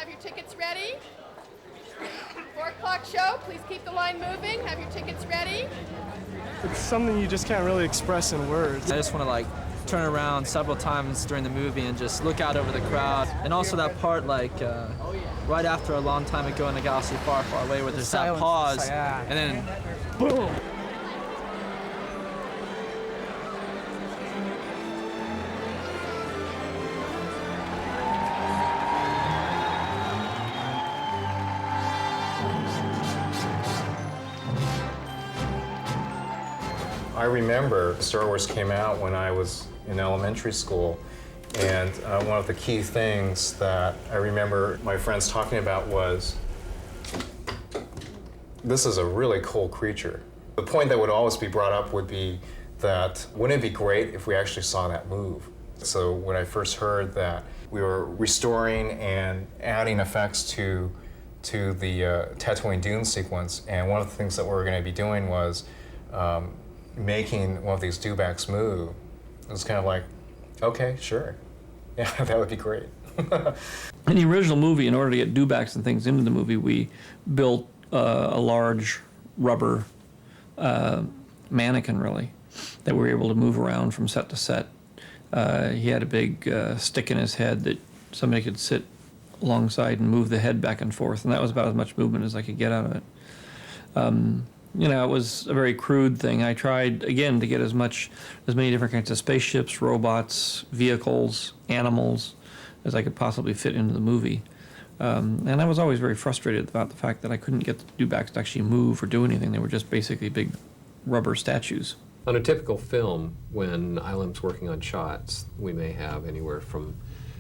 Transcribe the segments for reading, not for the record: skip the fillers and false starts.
have your tickets ready. 4 o'clock show, please keep the line moving. Have your tickets ready. It's something you just can't really express in words. I just want to like turn around several times during the movie and just look out over the crowd. And also that part like right after a long time ago in a galaxy far, far away where there's that pause and then boom. I remember Star Wars came out when I was in elementary school, and one of the key things that I remember my friends talking about was, this is a really cool creature. The point that would always be brought up would be that, wouldn't it be great if we actually saw that move? So when I first heard that we were restoring and adding effects to the Tatooine Dune sequence, and one of the things that we were going to be doing was making one of these Dewbacks move, it was kind of like, okay, sure. Yeah, that would be great. In the original movie, in order to get Dewbacks and things into the movie, we built a large rubber mannequin, really, that we were able to move around from set to set. He had a big stick in his head that somebody could sit alongside and move the head back and forth, and that was about as much movement as I could get out of it. You know, it was a very crude thing. I tried, again, to get as many different kinds of spaceships, robots, vehicles, animals as I could possibly fit into the movie. And I was always very frustrated about the fact that I couldn't get the Dewbacks to actually move or do anything. They were just basically big rubber statues. On a typical film, when ILM's working on shots, we may have anywhere from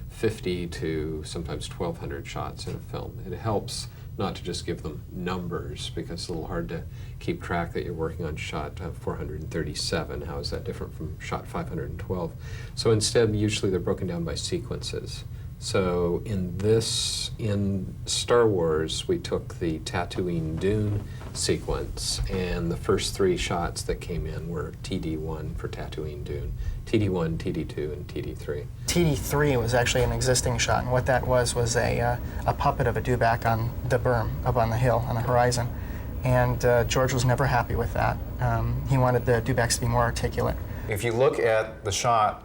50 to sometimes 1,200 shots in a film. It helps not to just give them numbers, because it's a little hard to keep track that you're working on shot 437. How is that different from shot 512? So instead, usually they're broken down by sequences. So in Star Wars, we took the Tatooine Dune sequence, and the first 3 shots that came in were TD1 for Tatooine Dune, TD1, TD2, and TD3. TD3 was actually an existing shot, and what that was a puppet of a Dewback on the berm, up on the hill, on the horizon. And George was never happy with that. He wanted the Dewbacks to be more articulate. If you look at the shot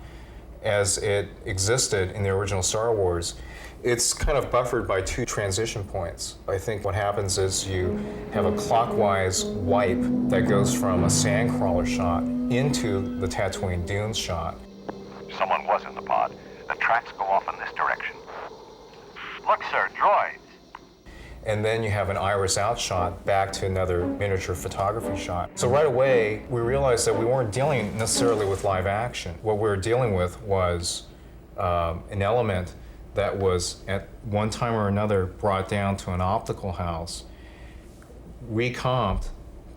as it existed in the original Star Wars, it's kind of buffered by 2 transition points. I think what happens is you have a clockwise wipe that goes from a sandcrawler shot into the Tatooine Dunes shot. Someone was in the pod. The tracks go off in this direction. Look, sir, droids. And then you have an iris out shot back to another miniature photography shot. So right away, we realized that we weren't dealing necessarily with live action. What we were dealing with was an element that was at one time or another brought down to an optical house, recomped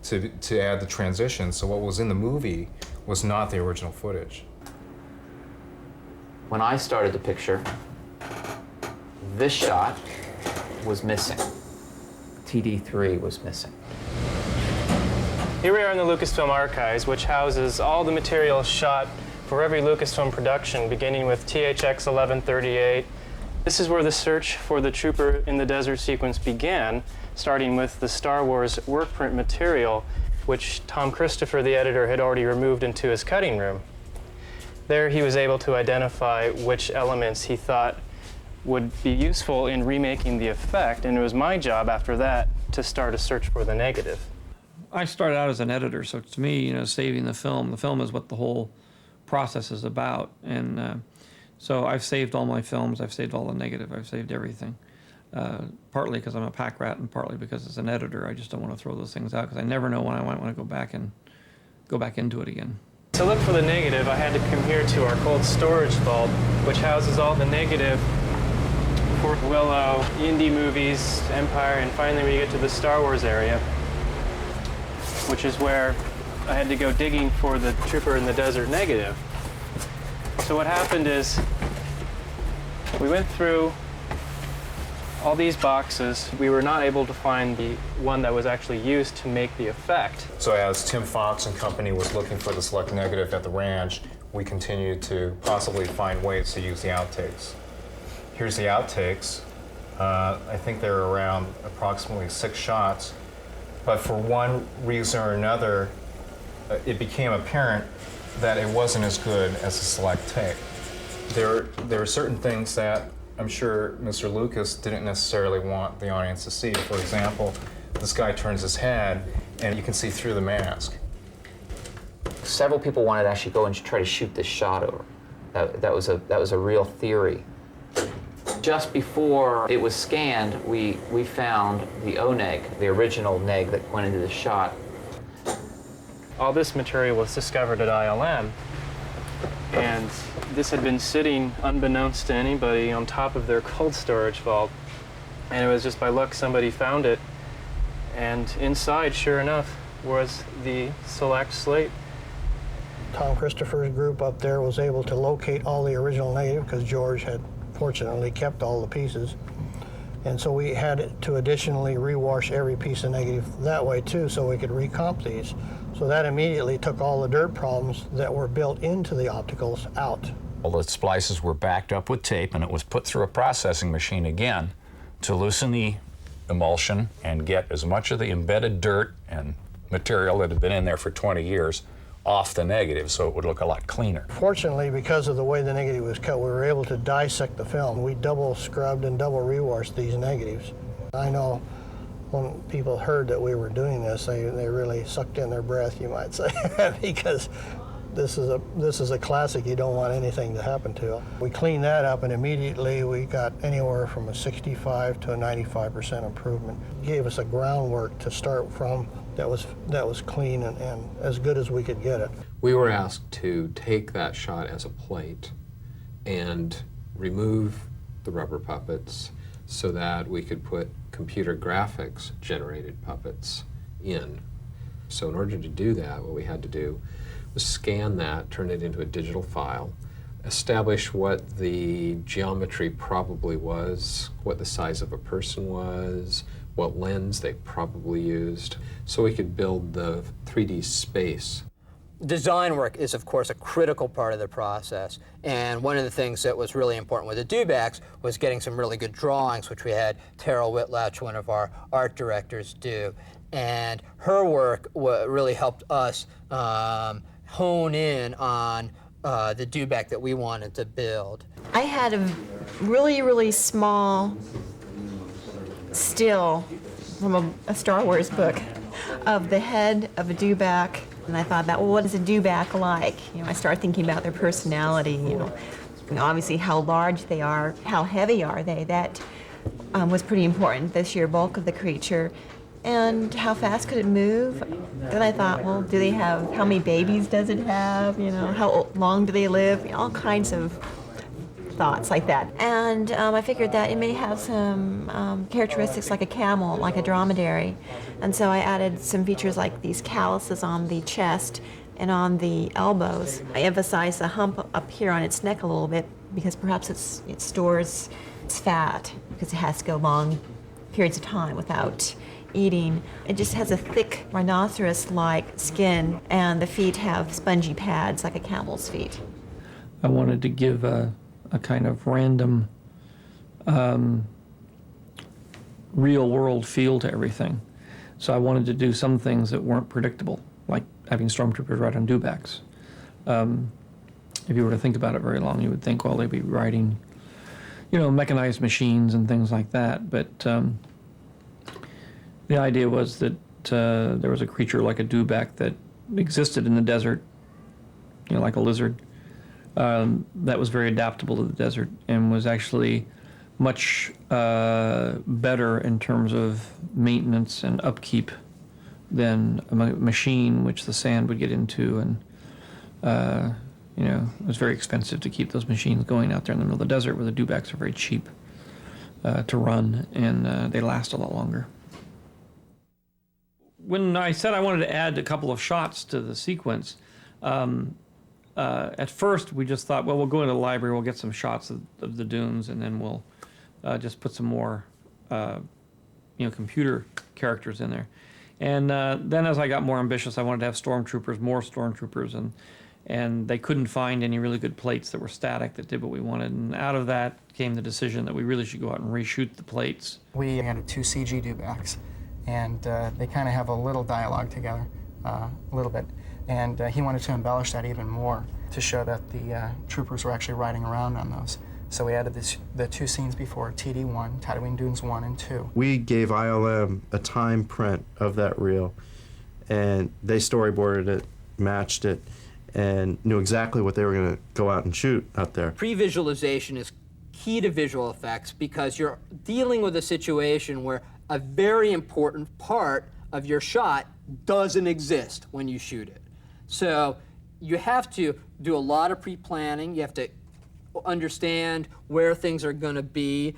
to add the transition. So what was in the movie was not the original footage. When I started the picture, this shot was missing. TD3 was missing. Here we are in the Lucasfilm archives, which houses all the material shot for every Lucasfilm production, beginning with THX 1138. This is where the search for the trooper in the desert sequence began, starting with the Star Wars work print material, which Tom Christopher, the editor, had already removed into his cutting room. There he was able to identify which elements he thought would be useful in remaking the effect, and it was my job after that to start a search for the negative. I started out as an editor, so to me, you know, saving the film is what the whole process is about. And so I've saved all my films, I've saved all the negative, I've saved everything. Partly because I'm a pack rat, and partly because as an editor, I just don't want to throw those things out, because I never know when I might want to go back into it again. To look for the negative, I had to come here to our cold storage vault, which houses all the negative for Willow, indie movies, Empire, and finally we get to the Star Wars area, which is where I had to go digging for the trooper in the desert negative. So what happened is we went through all these boxes. We were not able to find the one that was actually used to make the effect. So as Tim Fox and company was looking for the select negative at the ranch, we continued to possibly find ways to use the outtakes. Here's the outtakes I think they were around approximately 6 shots. But for one reason or another, it became apparent that it wasn't as good as a select take. There are certain things that I'm sure Mr. Lucas didn't necessarily want the audience to see. For example, this guy turns his head and you can see through the mask. Several people wanted to actually go and try to shoot this shot over. That was a real theory. Just before it was scanned, we found the O-neg, the original neg that went into the shot. All this material was discovered at ILM, and this had been sitting unbeknownst to anybody on top of their cold storage vault. And it was just by luck somebody found it, and inside, sure enough, was the select slate. Tom Christopher's group up there was able to locate all the original negative because George had fortunately kept all the pieces. And so we had to additionally rewash every piece of negative that way too, so we could recomp these. So that immediately took all the dirt problems that were built into the opticals out. All the splices were backed up with tape, and it was put through a processing machine again to loosen the emulsion and get as much of the embedded dirt and material that had been in there for 20 years off the negative, so it would look a lot cleaner. Fortunately, because of the way the negative was cut, we were able to dissect the film. We double scrubbed and double rewashed these negatives. I know when people heard that we were doing this, they really sucked in their breath, you might say, because this is a classic you don't want anything to happen to. We cleaned that up, and immediately we got anywhere from a 65 to a 95% improvement. It gave us a groundwork to start from that was clean and as good as we could get it. We were asked to take that shot as a plate and remove the rubber puppets so that we could put computer graphics generated puppets in. So in order to do that, what we had to do was scan that, turn it into a digital file, establish what the geometry probably was, what the size of a person was, what lens they probably used, so we could build the 3D space. Design work is, of course, a critical part of the process, and one of the things that was really important with the Dewbacks was getting some really good drawings, which we had Terrell Whitlatch, one of our art directors, do. And her work really helped us hone in on the Dewback that we wanted to build. I had a really, really small still from a Star Wars book of the head of a Dewback, and I thought about, well, what is a Dewback like? You know, I started thinking about their personality, you know, obviously how large they are, how heavy are they. That was pretty important, the sheer bulk of the creature. And how fast could it move? Then I thought, well, do they have, how many babies does it have? You know, how long do they live? You know, all kinds of thoughts like that. And I figured that it may have some characteristics like a camel, like a dromedary. And so I added some features like these calluses on the chest and on the elbows. I emphasized the hump up here on its neck a little bit because perhaps it stores its fat because it has to go long periods of time without eating. It just has a thick rhinoceros-like skin, and the feet have spongy pads like a camel's feet. I wanted to give a kind of random, real-world feel to everything. So I wanted to do some things that weren't predictable, like having stormtroopers ride on Dewbacks. If you were to think about it very long, you would think, well, they'd be riding, you know, mechanized machines and things like that. But the idea was that there was a creature like a Dewback that existed in the desert, you know, like a lizard, that was very adaptable to the desert and was actually much better in terms of maintenance and upkeep than a machine, which the sand would get into, and you know, it was very expensive to keep those machines going out there in the middle of the desert, where the Dewbacks are very cheap to run, and they last a lot longer. When I said I wanted to add a couple of shots to the sequence, at first we just thought, well, we'll go into the library, we'll get some shots of the dunes, and then we'll just put some more, you know, computer characters in there. And then as I got more ambitious, I wanted to have stormtroopers, more stormtroopers, and they couldn't find any really good plates that were static that did what we wanted. And out of that came the decision that we really should go out and reshoot the plates. We added 2 CG Dewbacks, and they kind of have a little dialogue together, a little bit. And he wanted to embellish that even more to show that the troopers were actually riding around on those. So we added the 2 scenes before, TD1, Tatooine Dunes 1 and 2. We gave ILM a time print of that reel, and they storyboarded it, matched it, and knew exactly what they were going to go out and shoot out there. Pre-visualization is key to visual effects because you're dealing with a situation where a very important part of your shot doesn't exist when you shoot it. So you have to do a lot of pre-planning. You have to understand where things are going to be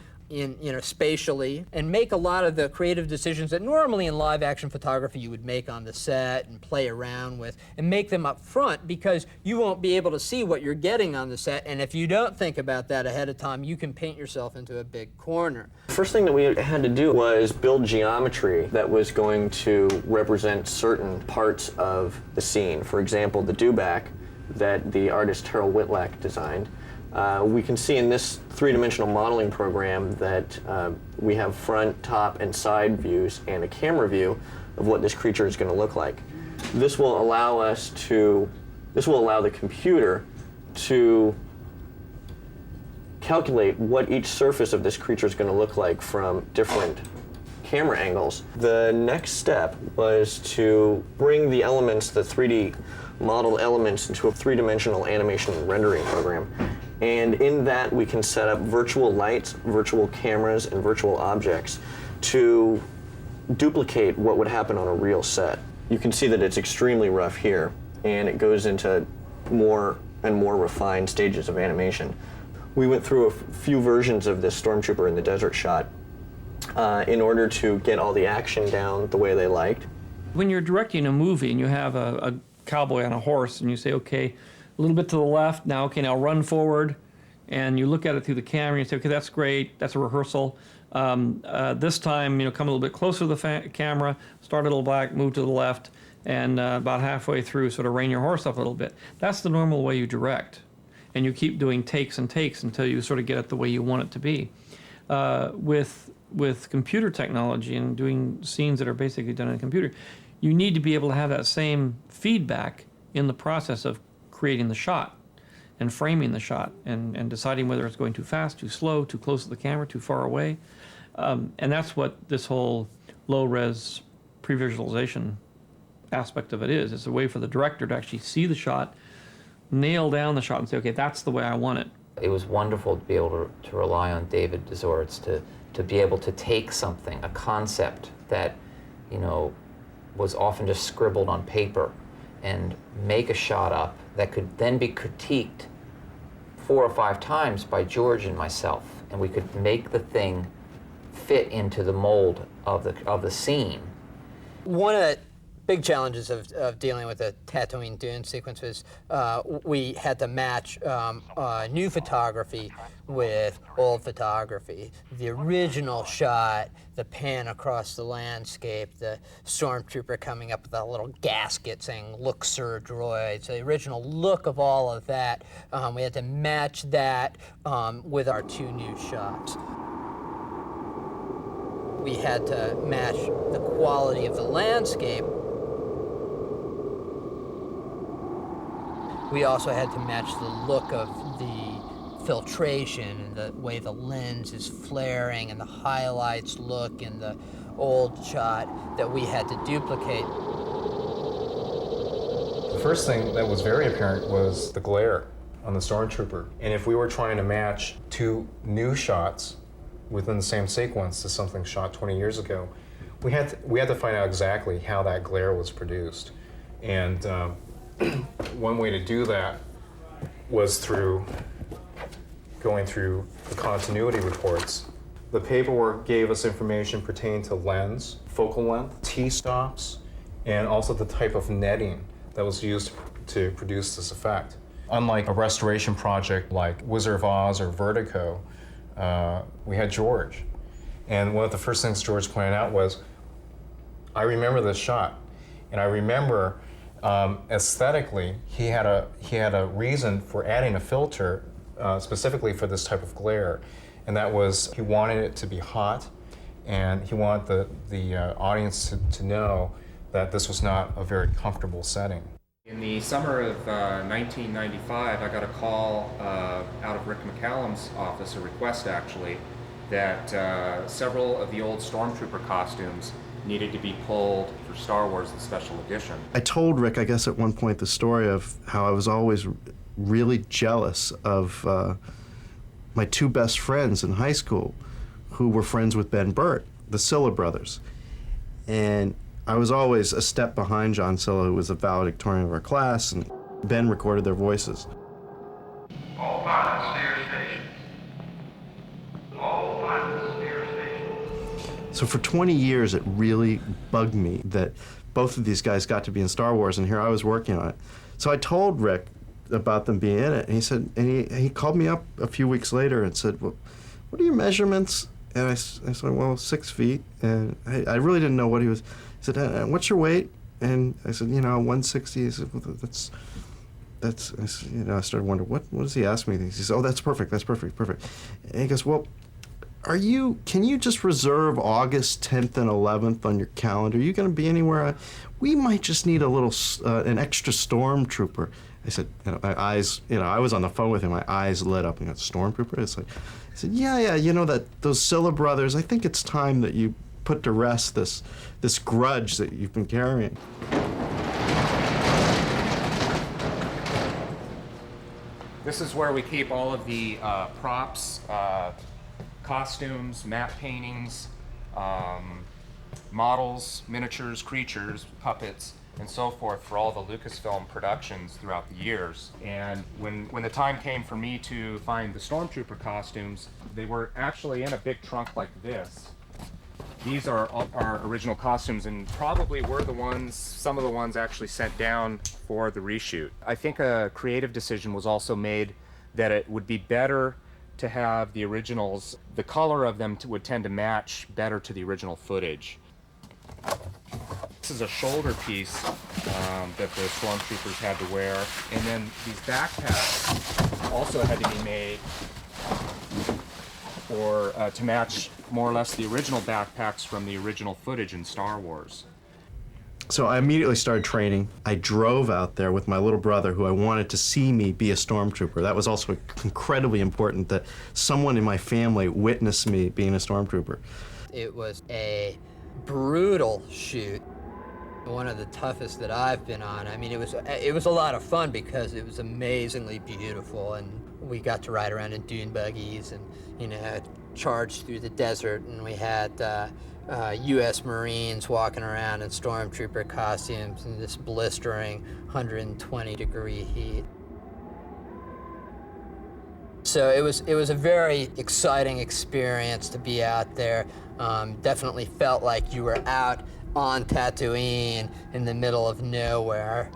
spatially, and make a lot of the creative decisions that normally in live action photography you would make on the set and play around with, and make them up front, because you won't be able to see what you're getting on the set, and if you don't think about that ahead of time, you can paint yourself into a big corner. The first thing that we had to do was build geometry that was going to represent certain parts of the scene. For example, the Dewback that the artist Harold Whitlack designed. We can see in this three-dimensional modeling program that we have front, top, and side views and a camera view of what this creature is going to look like. This will allow the computer to calculate what each surface of this creature is going to look like from different camera angles. The next step was to bring the elements, the 3D modeled elements, into a three-dimensional animation and rendering program. And in that, we can set up virtual lights, virtual cameras, and virtual objects to duplicate what would happen on a real set. You can see that it's extremely rough here, and it goes into more and more refined stages of animation. We went through a few versions of this stormtrooper in the desert shot in order to get all the action down the way they liked. When you're directing a movie and you have a cowboy on a horse and you say, okay, a little bit to the left, now run forward, and you look at it through the camera and you say, okay, that's great, that's a rehearsal. This time, come a little bit closer to the camera, start a little back, move to the left, and about halfway through, sort of rein your horse up a little bit. That's the normal way you direct. And you keep doing takes and takes until you sort of get it the way you want it to be. With computer technology and doing scenes that are basically done in a computer, you need to be able to have that same feedback in the process of creating the shot and framing the shot and deciding whether it's going too fast, too slow, too close to the camera, too far away. And that's what this whole low-res pre-visualization aspect of it is. It's a way for the director to actually see the shot, nail down the shot and say, okay, that's the way I want it. It was wonderful to be able to rely on David Dezortz to be able to take something, a concept that, was often just scribbled on paper, and make a shot up that could then be critiqued 4 or 5 times by George and myself, and we could make the thing fit into the mold of the scene. One of the big challenges of dealing with the Tatooine Dune sequence was we had to match new photography with old photography. The original shot, the pan across the landscape, the stormtrooper coming up with a little gasket saying, "Look, sir, droid." So the original look of all of that, we had to match that with our 2 new shots. We had to match the quality of the landscape. We also had to match the look of the filtration and the way the lens is flaring and the highlights look in the old shot that we had to duplicate. The first thing that was very apparent was the glare on the stormtrooper. And if we were trying to match 2 new shots within the same sequence to something shot 20 years ago, we had to find out exactly how that glare was produced. And one way to do that was through going through the continuity reports. The paperwork gave us information pertaining to lens, focal length, T-stops, and also the type of netting that was used to produce this effect. Unlike a restoration project like Wizard of Oz or Vertigo, we had George. And one of the first things George pointed out was, I remember this shot, and I remember Aesthetically, he had a reason for adding a filter specifically for this type of glare, and that was he wanted it to be hot, and he wanted the audience to know that this was not a very comfortable setting. In the summer of 1995, I got a call out of Rick McCallum's office, a request actually, that several of the old Stormtrooper costumes needed to be pulled for Star Wars The Special Edition. I told Rick, I guess at one point, the story of how I was always really jealous of my two best friends in high school who were friends with Ben Burt, the Silla brothers. And I was always a step behind John Silla, who was a valedictorian of our class, and Ben recorded their voices. All pilots steer station. All pilots steer station. So for 20 years, it really bugged me that both of these guys got to be in Star Wars, and here I was working on it. So I told Rick about them being in it, and he said, and he called me up a few weeks later and said, well, what are your measurements? And I said, well, 6 feet, and I really didn't know what he was. He said, what's your weight? And I said, 160. He said, well, that's. I said, I started wondering, what does he ask me? He says, oh, that's perfect, perfect. And he goes, well, can you just reserve August 10th and 11th on your calendar? Are you going to be anywhere? We might just need a little, an extra stormtrooper. I said, my eyes, I was on the phone with him, my eyes lit up, and stormtrooper? It's like, I said, yeah, those Silla brothers, I think it's time that you put to rest this grudge that you've been carrying. This is where we keep all of the props, costumes, matte paintings, models, miniatures, creatures, puppets, and so forth for all the Lucasfilm productions throughout the years. And when the time came for me to find the Stormtrooper costumes, they were actually in a big trunk like this. These are our original costumes, and probably were some of the ones actually sent down for the reshoot. I think a creative decision was also made that it would be better to have the originals, the color of them would tend to match better to the original footage. This is a shoulder piece that the Stormtroopers had to wear, and then these backpacks also had to be made to match more or less the original backpacks from the original footage in Star Wars. So I immediately started training. I drove out there with my little brother, who I wanted to see me be a stormtrooper. That was also incredibly important, that someone in my family witnessed me being a stormtrooper. It was a brutal shoot. One of the toughest that I've been on. I mean, it was a lot of fun because it was amazingly beautiful, and we got to ride around in dune buggies and, charge through the desert, and we had U.S. Marines walking around in stormtrooper costumes in this blistering 120-degree heat. So it was a very exciting experience to be out there. Definitely felt like you were out on Tatooine in the middle of nowhere.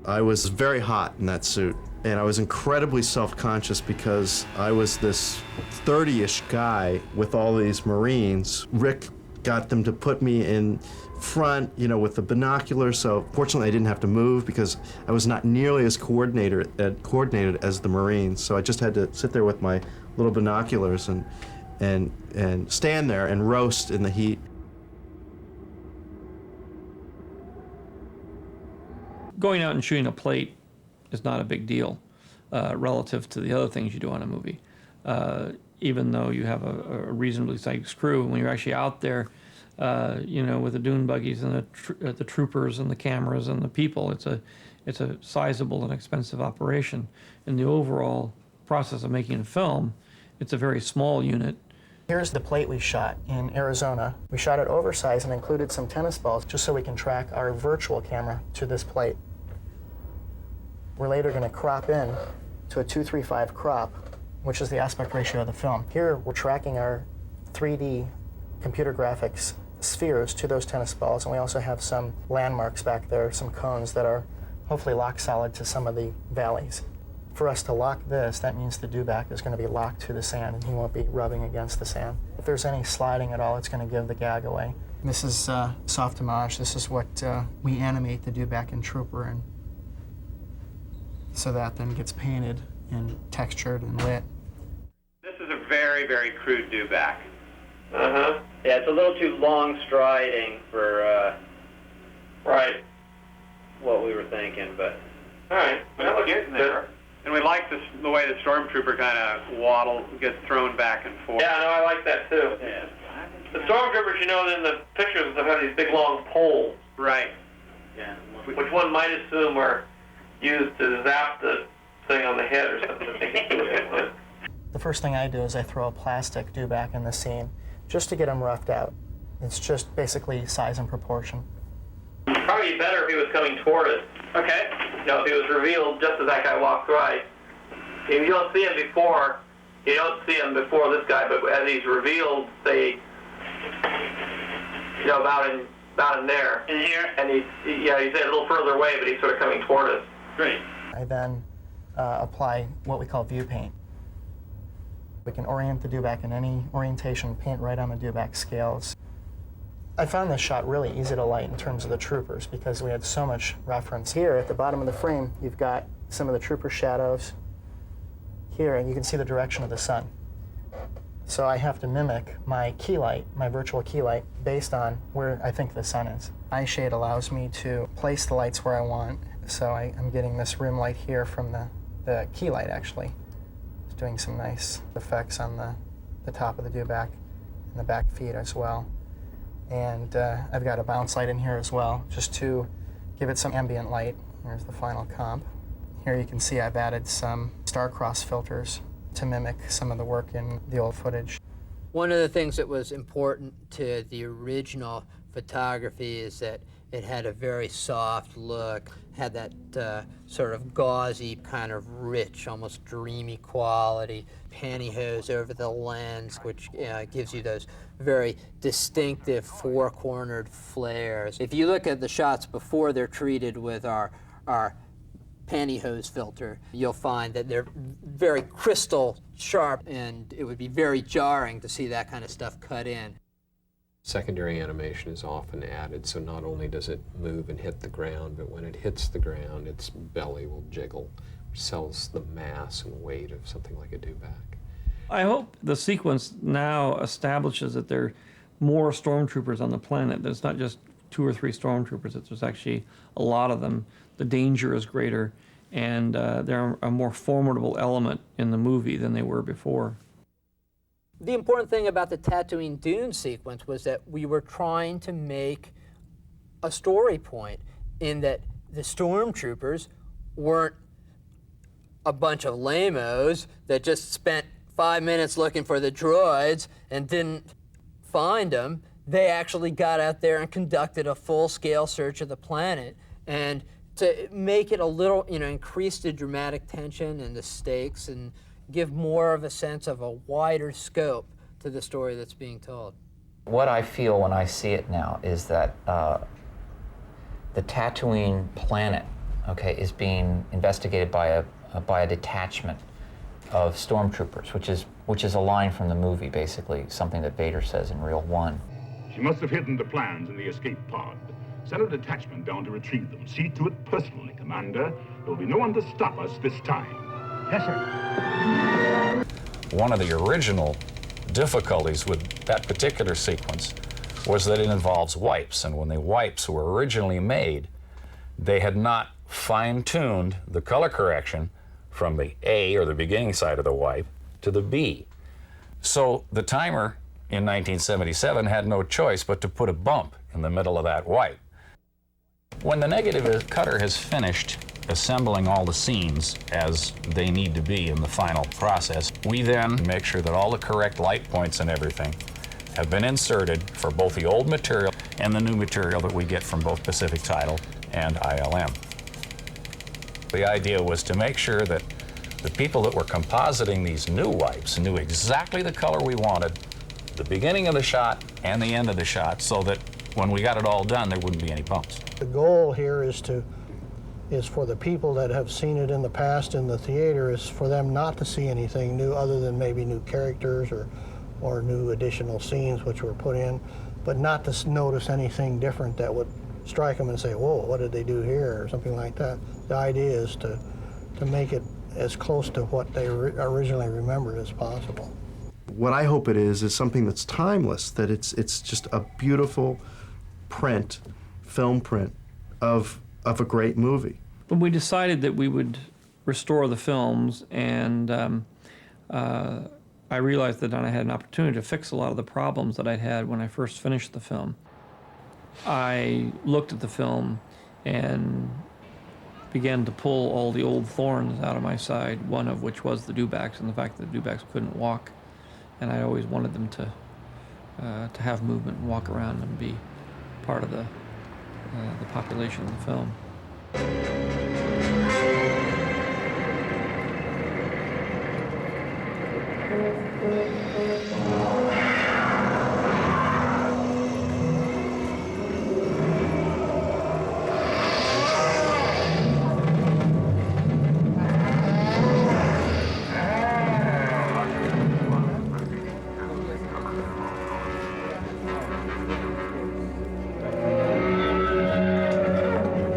I was very hot in that suit, and I was incredibly self-conscious because I was this 30-ish guy with all these Marines. Rick got them to put me in front, with the binoculars, so fortunately I didn't have to move because I was not nearly as coordinated as the Marines, so I just had to sit there with my little binoculars and stand there and roast in the heat. Going out and shooting a plate is not a big deal relative to the other things you do on a movie. Even though you have a reasonably sized crew, when you're actually out there, with the dune buggies and the troopers and the cameras and the people, it's a sizable and expensive operation. In the overall process of making a film, it's a very small unit. Here's the plate we shot in Arizona. We shot it oversized and included some tennis balls just so we can track our virtual camera to this plate. We're later going to crop in to a 2:3:5 crop, which is the aspect ratio of the film. Here we're tracking our 3D computer graphics spheres to those tennis balls, and we also have some landmarks back there, some cones that are hopefully lock solid to some of the valleys. For us to lock this, that means the Dewback is going to be locked to the sand and he won't be rubbing against the sand. If there's any sliding at all, it's going to give the gag away. This is soft homage. This is what we animate the Dewback and Trooper in. So that then gets painted and textured and lit. This is a very, very crude Dewback. Uh-huh. Yeah, it's a little too long striding for Right. what we were thinking, but All right. Well, we're getting there. And we like the way the Stormtrooper kind of gets thrown back and forth. yeah, no, I like that too. Yeah. The stormtroopers, you know, in the pictures have these big long poles, Right. yeah, which one might assume are used to zap the thing on the head or something to make it do it. The first thing I do is I throw a plastic Dewback in the scene just to get him roughed out. It's just basically size and proportion. Probably better if he was coming toward us. Okay. You know, if he was revealed just as that guy walks by. If you don't see him before, you don't see him before this guy, but as he's revealed, say, you know, about in there. In here? And he's a little further away, but he's sort of coming toward us. Great. I then apply what we call view paint. We can orient the Dewback in any orientation, paint right on the Dewback scales. I found this shot really easy to light in terms of the troopers because we had so much reference. Here at the bottom of the frame, you've got some of the trooper shadows here, and you can see the direction of the sun. So I have to mimic my key light, my virtual key light, based on where I think the sun is. Eye shade allows me to place the lights where I want, so I'm getting this rim light here from the key light, actually. It's doing some nice effects on the top of the Dewback and the back feet as well. And I've got a bounce light in here as well, just to give it some ambient light. Here's the final comp. Here you can see I've added some star-cross filters to mimic some of the work in the old footage. One of the things that was important to the original photography is that it had a very soft look, had that sort of gauzy, kind of rich, almost dreamy quality, pantyhose over the lens, which gives you those very distinctive four-cornered flares. If you look at the shots before they're treated with our pantyhose filter, you'll find that they're very crystal sharp, and it would be very jarring to see that kind of stuff cut in. Secondary animation is often added, so not only does it move and hit the ground, but when it hits the ground, its belly will jiggle, which sells the mass and weight of something like a Dewback. I hope the sequence now establishes that there are more stormtroopers on the planet. There's not just 2 or 3 stormtroopers, that there's actually a lot of them. The danger is greater, and they're a more formidable element in the movie than they were before. The important thing about the Tatooine Dune sequence was that we were trying to make a story point in that the stormtroopers weren't a bunch of lame-os that just spent 5 minutes looking for the droids and didn't find them. They actually got out there and conducted a full-scale search of the planet. And to make it a little, increase the dramatic tension and the stakes and give more of a sense of a wider scope to the story that's being told. What I feel when I see it now is that the Tatooine planet, is being investigated by a detachment of stormtroopers, which is a line from the movie, basically, something that Vader says in Reel 1. She must have hidden the plans in the escape pod. Send a detachment down to retrieve them. See to it personally, Commander. There will be no one to stop us this time. Yes, sir. One of the original difficulties with that particular sequence was that it involves wipes, and when the wipes were originally made, they had not fine-tuned the color correction from the A, or the beginning side of the wipe, to the B. So the timer in 1977 had no choice but to put a bump in the middle of that wipe. When the negative cutter has finished assembling all the scenes as they need to be in the final process, we then make sure that all the correct light points and everything have been inserted for both the old material and the new material that we get from both Pacific Title and ILM. The idea was to make sure that the people that were compositing these new wipes knew exactly the color we wanted, the beginning of the shot and the end of the shot, so that when we got it all done, there wouldn't be any bumps. The goal here is for the people that have seen it in the past in the theater, is for them not to see anything new other than maybe new characters or new additional scenes which were put in, but not to notice anything different that would strike them and say, whoa, what did they do here, or something like that. The idea is to make it as close to what they originally remembered as possible. What I hope it is something that's timeless, that it's just a beautiful print, film print of a great movie. But we decided that we would restore the films, and I realized that I had an opportunity to fix a lot of the problems that I'd had when I first finished the film. I looked at the film and began to pull all the old thorns out of my side, one of which was the Dewbacks and the fact that the Dewbacks couldn't walk. And I always wanted them to have movement and walk around and be part of the population of the film.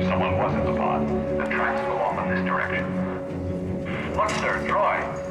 Someone was in the pod. The tracks go off in this direction. Look, sir, Troy.